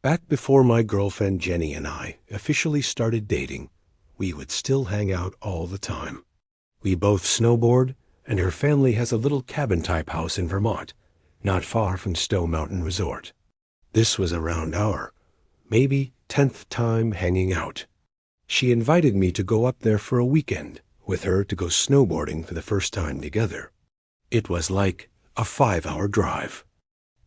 Back before my girlfriend Jenny and I officially started dating, we would still hang out all the time. We both snowboard, and her family has a little cabin-type house in Vermont, not far from Snow Mountain Resort. This was around our, maybe 10th time hanging out. She invited me to go up there for a weekend with her to go snowboarding for the first time together. It was like a 5-hour drive.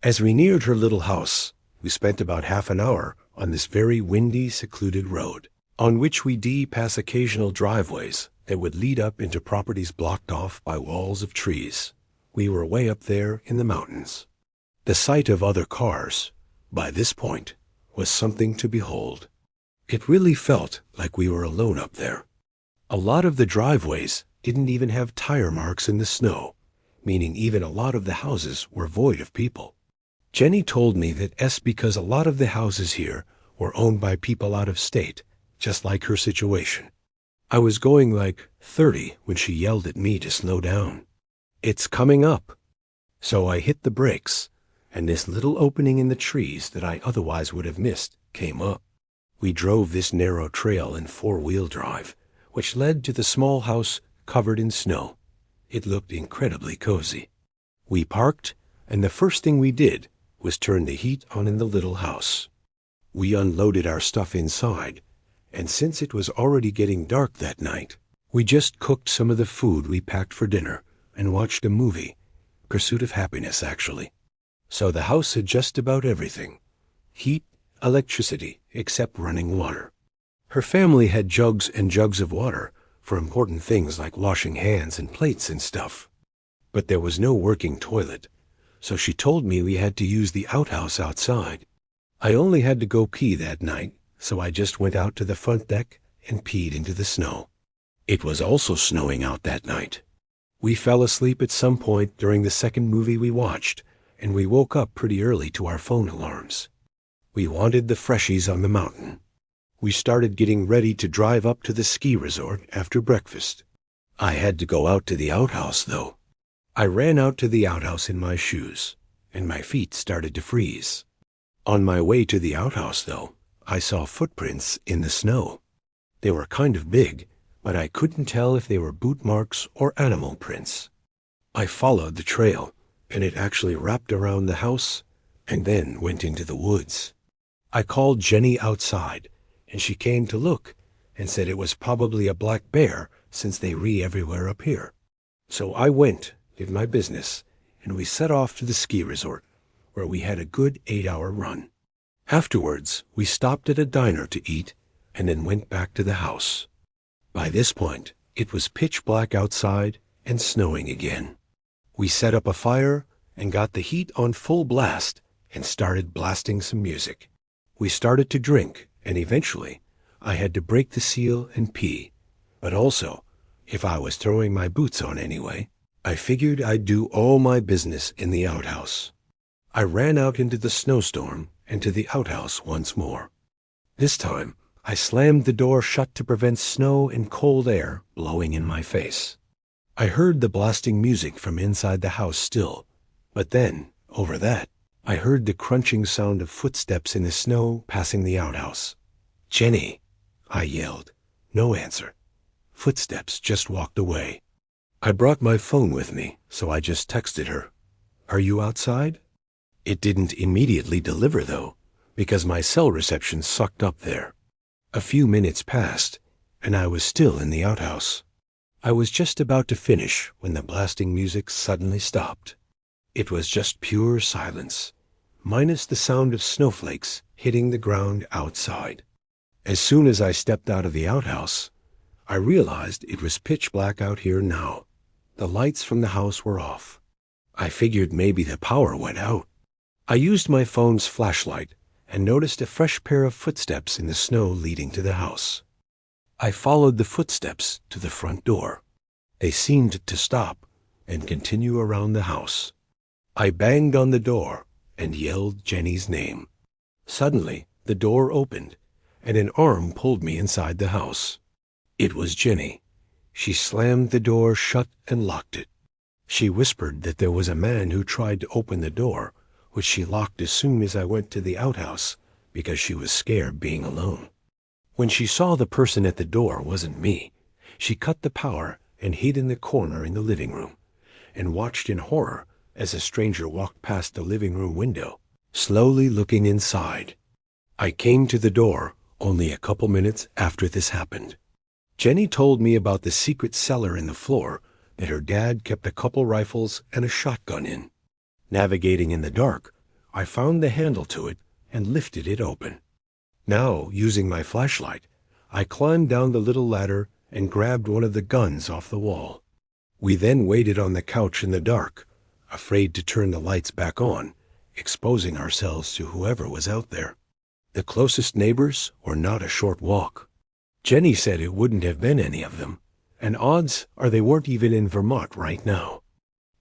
As we neared her little house, we spent about half an hour on this very windy, secluded road, on which we pass occasional driveways that would lead up into properties blocked off by walls of trees. We were way up there in the mountains. The sight of other cars, by this point, was something to behold. It really felt like we were alone up there. A lot of the driveways didn't even have tire marks in the snow, meaning even a lot of the houses were void of people. Jenny told me that's because a lot of the houses here were owned by people out of state, just like her situation. I was going like 30 when she yelled at me to slow down. "It's coming up." So I hit the brakes, and this little opening in the trees that I otherwise would have missed came up. We drove this narrow trail in 4-wheel drive, which led to the small house covered in snow. It looked incredibly cozy. We parked, and the first thing we did was turn the heat on in the little house. We unloaded our stuff inside, and since it was already getting dark that night, we just cooked some of the food we packed for dinner and watched a movie. Pursuit of Happiness, actually. So the house had just about everything. Heat, electricity, except running water. Her family had jugs and jugs of water for important things like washing hands and plates and stuff. But there was no working toilet, so she told me we had to use the outhouse outside. I only had to go pee that night, so I just went out to the front deck and peed into the snow. It was also snowing out that night. We fell asleep at some point during the second movie we watched, and we woke up pretty early to our phone alarms. We wanted the freshies on the mountain. We started getting ready to drive up to the ski resort after breakfast. I had to go out to the outhouse, though. I ran out to the outhouse in my shoes, and my feet started to freeze. On my way to the outhouse, though, I saw footprints in the snow. They were kind of big, but I couldn't tell if they were boot marks or animal prints. I followed the trail, and it actually wrapped around the house and then went into the woods. I called Jenny outside, and she came to look and said it was probably a black bear since they everywhere up here. So I went, did my business, and we set off to the ski resort, where we had a good 8-hour run. Afterwards, we stopped at a diner to eat and then went back to the house. By this point, it was pitch black outside and snowing again. We set up a fire and got the heat on full blast and started blasting some music. We started to drink, and eventually, I had to break the seal and pee. But also, if I was throwing my boots on anyway, I figured I'd do all my business in the outhouse. I ran out into the snowstorm and to the outhouse once more. This time, I slammed the door shut to prevent snow and cold air blowing in my face. I heard the blasting music from inside the house still, but then, over that, I heard the crunching sound of footsteps in the snow passing the outhouse. "Jenny," I yelled. No answer. Footsteps just walked away. I brought my phone with me, so I just texted her, "Are you outside?" It didn't immediately deliver, though, because my cell reception sucked up there. A few minutes passed, and I was still in the outhouse. I was just about to finish when the blasting music suddenly stopped. It was just pure silence, minus the sound of snowflakes hitting the ground outside. As soon as I stepped out of the outhouse, I realized it was pitch black out here now. The lights from the house were off. I figured maybe the power went out. I used my phone's flashlight and noticed a fresh pair of footsteps in the snow leading to the house. I followed the footsteps to the front door. They seemed to stop and continue around the house. I banged on the door and yelled Jenny's name. Suddenly, the door opened, and an arm pulled me inside the house. It was Jenny. She slammed the door shut and locked it. She whispered that there was a man who tried to open the door, which she locked as soon as I went to the outhouse, because she was scared being alone. When she saw the person at the door wasn't me, she cut the power and hid in the corner in the living room, and watched in horror as a stranger walked past the living room window, slowly looking inside. I came to the door only a couple minutes after this happened. Jenny told me about the secret cellar in the floor that her dad kept a couple rifles and a shotgun in. Navigating in the dark, I found the handle to it and lifted it open. Now, using my flashlight, I climbed down the little ladder and grabbed one of the guns off the wall. We then waited on the couch in the dark, afraid to turn the lights back on, exposing ourselves to whoever was out there. The closest neighbors were not a short walk. Jenny said it wouldn't have been any of them, and odds are they weren't even in Vermont right now.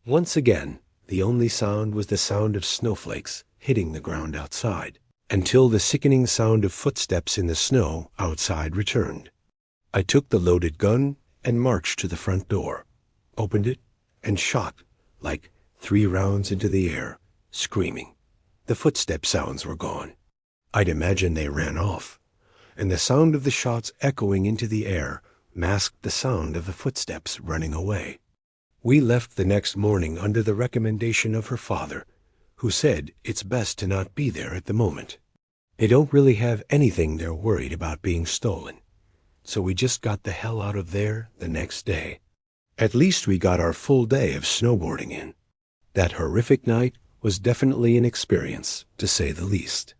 Once again, the only sound was the sound of snowflakes hitting the ground outside, until the sickening sound of footsteps in the snow outside returned. I took the loaded gun and marched to the front door, opened it, and shot like 3 rounds into the air, screaming. The footstep sounds were gone. I'd imagine they ran off, and the sound of the shots echoing into the air masked the sound of the footsteps running away. We left the next morning under the recommendation of her father, who said it's best to not be there at the moment. They don't really have anything they're worried about being stolen, so we just got the hell out of there the next day. At least we got our full day of snowboarding in. That horrific night was definitely an experience, to say the least.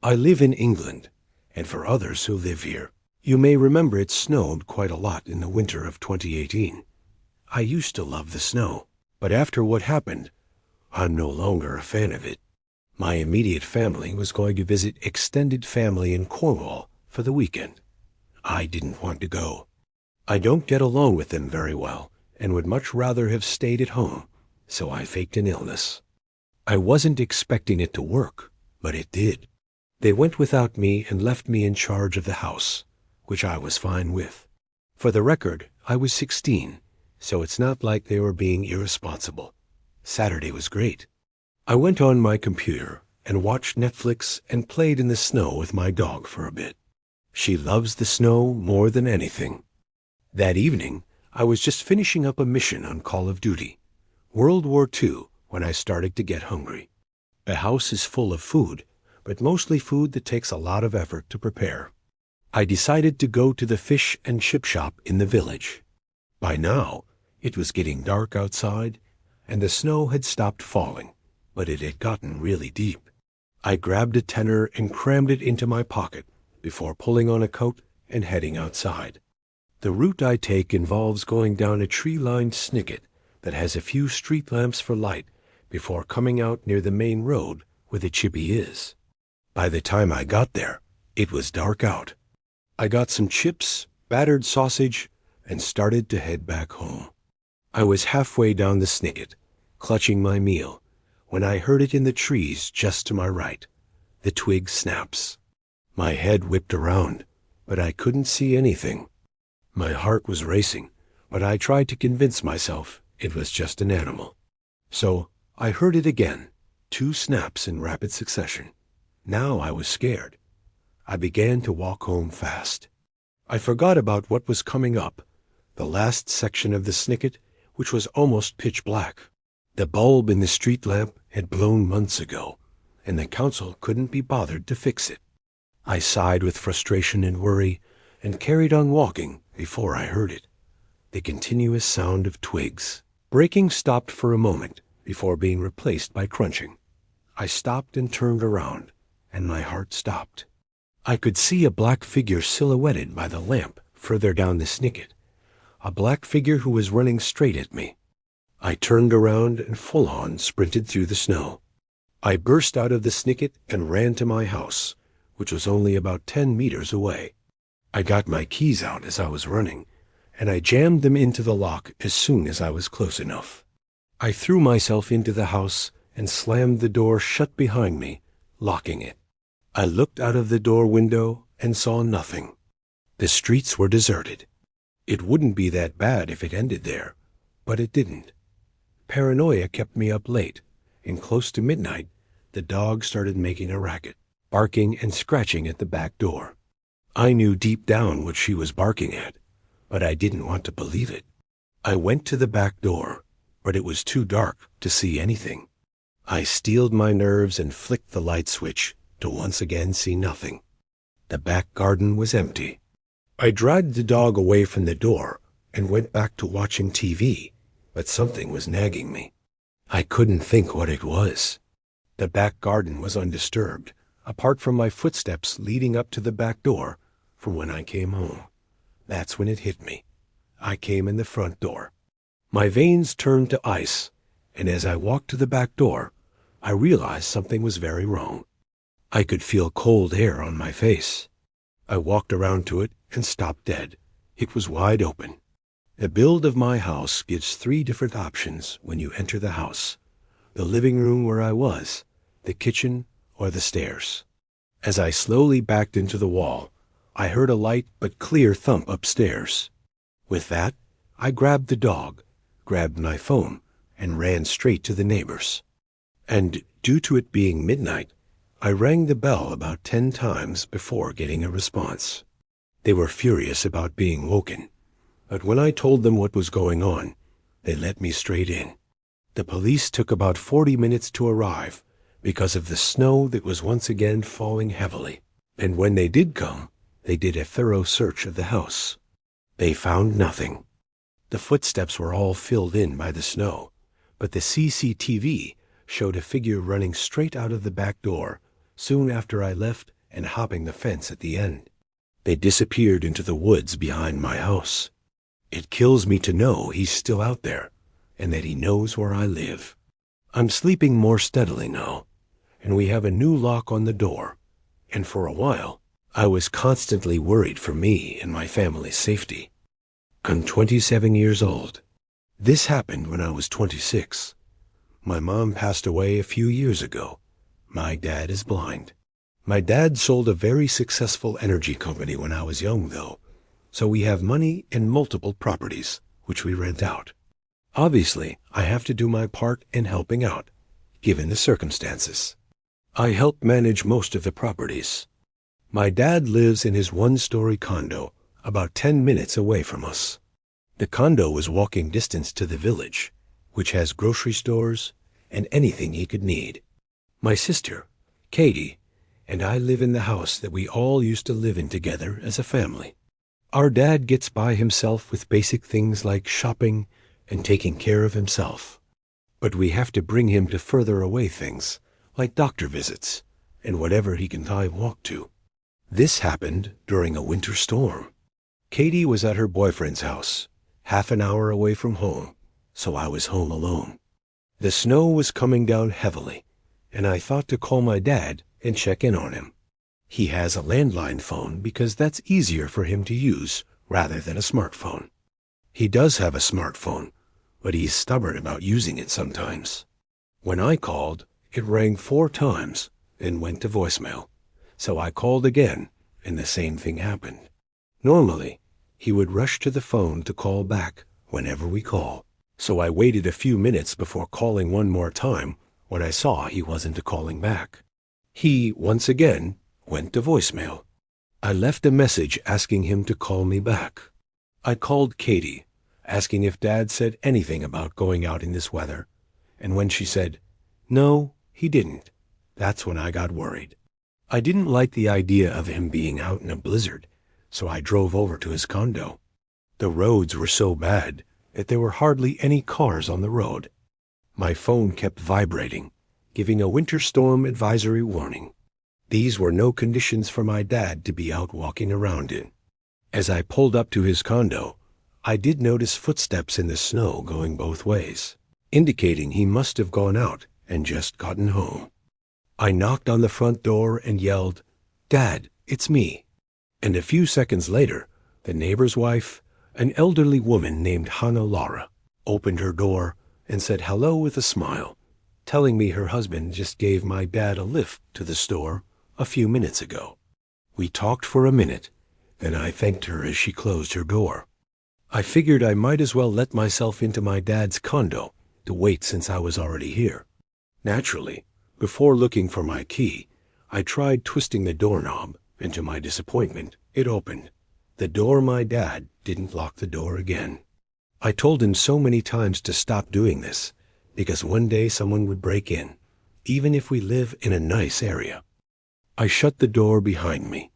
I live in England, and for others who live here, you may remember it snowed quite a lot in the winter of 2018. I used to love the snow, but after what happened, I'm no longer a fan of it. My immediate family was going to visit extended family in Cornwall for the weekend. I didn't want to go. I don't get along with them very well and would much rather have stayed at home, so I faked an illness. I wasn't expecting it to work, but it did. They went without me and left me in charge of the house, which I was fine with. For the record, I was 16, so it's not like they were being irresponsible. Saturday was great. I went on my computer and watched Netflix and played in the snow with my dog for a bit. She loves the snow more than anything. That evening, I was just finishing up a mission on Call of Duty, World War II, when I started to get hungry. The house is full of food, but mostly food that takes a lot of effort to prepare. I decided to go to the fish and chip shop in the village. By now, it was getting dark outside, and the snow had stopped falling, but it had gotten really deep. I grabbed a tenner and crammed it into my pocket before pulling on a coat and heading outside. The route I take involves going down a tree-lined snicket that has a few street lamps for light before coming out near the main road where the chippy is. By the time I got there, it was dark out. I got some chips, battered sausage, and started to head back home. I was halfway down the snicket, clutching my meal, when I heard it in the trees just to my right. The twig snaps. My head whipped around, but I couldn't see anything. My heart was racing, but I tried to convince myself it was just an animal. So I heard it again, 2 snaps in rapid succession. Now I was scared. I began to walk home fast. I forgot about what was coming up, the last section of the snicket, which was almost pitch black. The bulb in the street lamp had blown months ago, and the council couldn't be bothered to fix it. I sighed with frustration and worry, and carried on walking before I heard it. The continuous sound of twigs. Breaking stopped for a moment before being replaced by crunching. I stopped and turned around, and my heart stopped. I could see a black figure silhouetted by the lamp further down the snicket, a black figure who was running straight at me. I turned around and full-on sprinted through the snow. I burst out of the snicket and ran to my house, which was only about 10 meters away. I got my keys out as I was running, and I jammed them into the lock as soon as I was close enough. I threw myself into the house and slammed the door shut behind me, locking it. I looked out of the door window and saw nothing. The streets were deserted. It wouldn't be that bad if it ended there, but it didn't. Paranoia kept me up late, and close to midnight, the dog started making a racket. barking and scratching at the back door. I knew deep down what she was barking at, but I didn't want to believe it. I went to the back door, but it was too dark to see anything. I steeled my nerves and flicked the light switch to once again see nothing. The back garden was empty. I dragged the dog away from the door and went back to watching TV, but something was nagging me. I couldn't think what it was. The back garden was undisturbed, apart from my footsteps leading up to the back door from when I came home. That's when it hit me. I came in the front door. My veins turned to ice, and as I walked to the back door, I realized something was very wrong. I could feel cold air on my face. I walked around to it and stopped dead. It was wide open. The build of my house gives 3 different options when you enter the house: the living room where I was, the kitchen, or the stairs. As I slowly backed into the wall, I heard a light but clear thump upstairs. With that, I grabbed the dog, grabbed my phone, and ran straight to the neighbors. And due to it being midnight, I rang the bell about 10 times before getting a response. They were furious about being woken, but when I told them what was going on, they let me straight in. The police took about 40 minutes to arrive because of the snow that was once again falling heavily. And when they did come, they did a thorough search of the house. They found nothing. The footsteps were all filled in by the snow, but the CCTV showed a figure running straight out of the back door soon after I left and hopping the fence at the end. They disappeared into the woods behind my house. It kills me to know he's still out there and that he knows where I live. I'm sleeping more steadily now, and we have a new lock on the door, and for a while, I was constantly worried for me and my family's safety. I'm 27 years old. This happened when I was 26. My mom passed away a few years ago. My dad is blind. My dad sold a very successful energy company when I was young, though, so we have money and multiple properties, which we rent out. Obviously, I have to do my part in helping out, given the circumstances. I help manage most of the properties. My dad lives in his 1-story condo about 10 minutes away from us. The condo is walking distance to the village, which has grocery stores and anything he could need. My sister, Katie, and I live in the house that we all used to live in together as a family. Our dad gets by himself with basic things like shopping and taking care of himself. But we have to bring him to further away things, like doctor visits and whatever he can time walk to. This happened during a winter storm. Katie was at her boyfriend's house, half an hour away from home, so I was home alone. The snow was coming down heavily, and I thought to call my dad and check in on him. He has a landline phone because that's easier for him to use rather than a smartphone. He does have a smartphone, but he's stubborn about using it sometimes. When I called, it rang 4 times and went to voicemail, so I called again, and the same thing happened. Normally, he would rush to the phone to call back whenever we call, so I waited a few minutes before calling one more time when I saw he wasn't calling back. He, once again, went to voicemail. I left a message asking him to call me back. I called Katie, asking if Dad said anything about going out in this weather, and when she said, "No, he didn't," that's when I got worried. I didn't like the idea of him being out in a blizzard, so I drove over to his condo. The roads were so bad that there were hardly any cars on the road. My phone kept vibrating, giving a winter storm advisory warning. These were no conditions for my dad to be out walking around in. As I pulled up to his condo, I did notice footsteps in the snow going both ways, indicating he must have gone out and just gotten home. I knocked on the front door and yelled, "Dad, it's me." And a few seconds later, the neighbor's wife, an elderly woman named Hannah Laura, opened her door and said hello with a smile, telling me her husband just gave my dad a lift to the store a few minutes ago. We talked for a minute, then I thanked her as she closed her door. I figured I might as well let myself into my dad's condo to wait since I was already here. Naturally, before looking for my key, I tried twisting the doorknob, and to my disappointment, it opened. The door my dad didn't lock the door again. I told him so many times to stop doing this, because one day someone would break in, even if we live in a nice area. I shut the door behind me,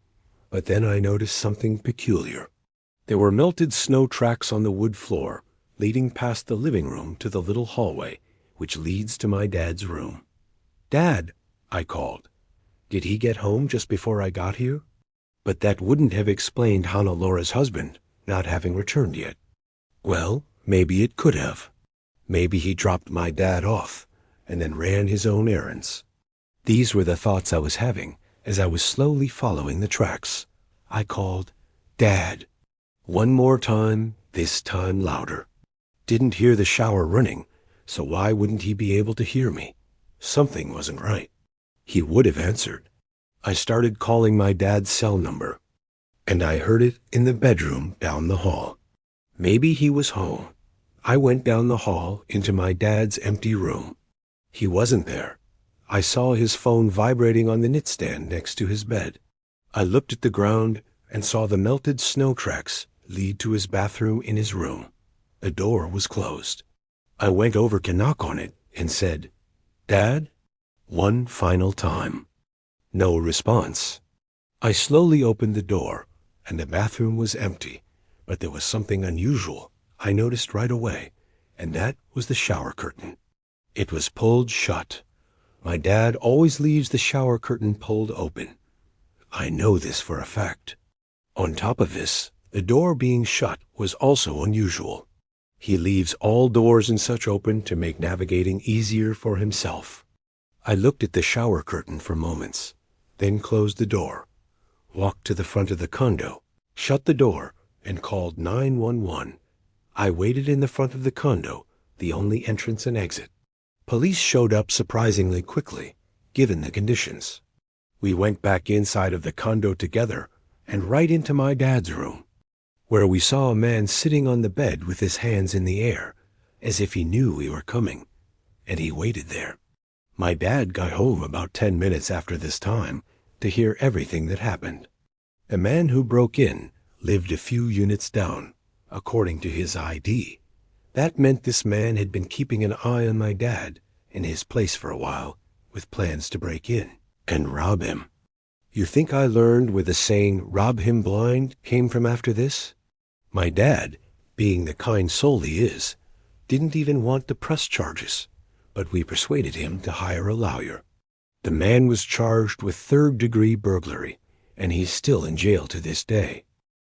but then I noticed something peculiar. There were melted snow tracks on the wood floor, leading past the living room to the little hallway, which leads to my dad's room. "Dad," I called. Did he get home just before I got here? But that wouldn't have explained Hannah-Laura's husband not having returned yet. Well, maybe it could have. Maybe he dropped my dad off and then ran his own errands. These were the thoughts I was having as I was slowly following the tracks. I called, "Dad." One more time, this time louder. Didn't hear the shower running, so why wouldn't he be able to hear me? Something wasn't right. He would have answered. I started calling my dad's cell number, and I heard it in the bedroom down the hall. Maybe he was home. I went down the hall into my dad's empty room. He wasn't there. I saw his phone vibrating on the nightstand next to his bed. I looked at the ground and saw the melted snow tracks lead to his bathroom in his room. The door was closed. I went over to knock on it and said, "Dad?" One final time. No response. I slowly opened the door, and the bathroom was empty, but there was something unusual I noticed right away, and that was the shower curtain. It was pulled shut. My dad always leaves the shower curtain pulled open. I know this for a fact. On top of this, the door being shut was also unusual. He leaves all doors and such open to make navigating easier for himself. I looked at the shower curtain for moments, then closed the door, walked to the front of the condo, shut the door, and called 911. I waited in the front of the condo, the only entrance and exit. Police showed up surprisingly quickly, given the conditions. We went back inside of the condo together and right into my dad's room, where we saw a man sitting on the bed with his hands in the air, as if he knew we were coming, and he waited there. My dad got home about 10 minutes after this time to hear everything that happened. The man who broke in lived a few units down, according to his ID. That meant this man had been keeping an eye on my dad in his place for a while, with plans to break in and rob him. You think I learned where the saying, "rob him blind," came from after this? My dad, being the kind soul he is, didn't even want to press charges, but we persuaded him to hire a lawyer. The man was charged with third-degree burglary, and he's still in jail to this day.